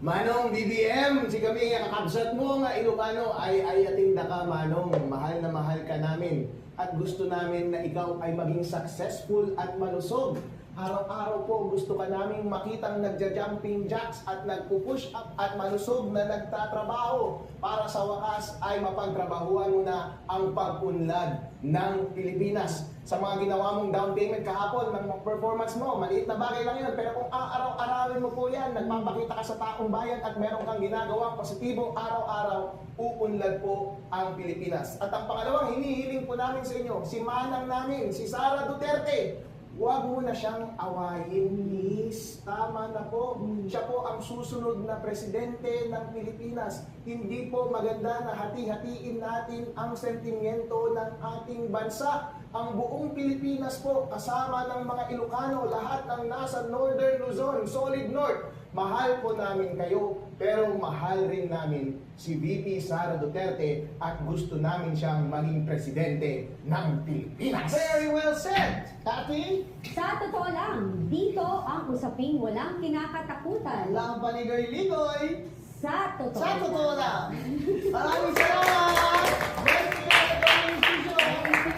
Manong BBM, si kami kakabsat mo nga Ilocano ay atinda ka Manong, mahal na mahal ka namin at gusto namin na ikaw ay maging successful at malusog. Araw-araw po gusto ka naming makitang nagja-jumping jacks at nagpo-push up at malusog na nagtatrabaho para sa wakas ay mapagtrabahuan mo na ang pag-unlad ng Pilipinas. Sa mga ginawa mong down payment kahapon ng performance mo, maliit na bagay lang yun, pero kung araw-arawin mo po yan, nagpapakita ka sa taong bayan at meron kang ginagawang positibong araw-araw, uunlad po ang Pilipinas. At ang pangalawang hinihiling po namin sa inyo, si manang namin, si Sara Duterte, huwag mo na siyang awayin, miss. Tama na po. Siya po ang susunod na presidente ng Pilipinas. Hindi po maganda na hati-hatiin natin ang sentimiento ng ating bansa. Ang buong Pilipinas po, kasama ng mga Ilocano, lahat ng nasa Northern Luzon, Solid North. Mahal po namin kayo, pero mahal rin namin si VP Sara Duterte at gusto namin siyang maging presidente ng Pilipinas. Very well said, Tati! Sa totoo lang, dito ang usaping walang kinakatakutan. Walang panigoy-ligoy. Sa totoo Sa totoo lang. Maraming salamat!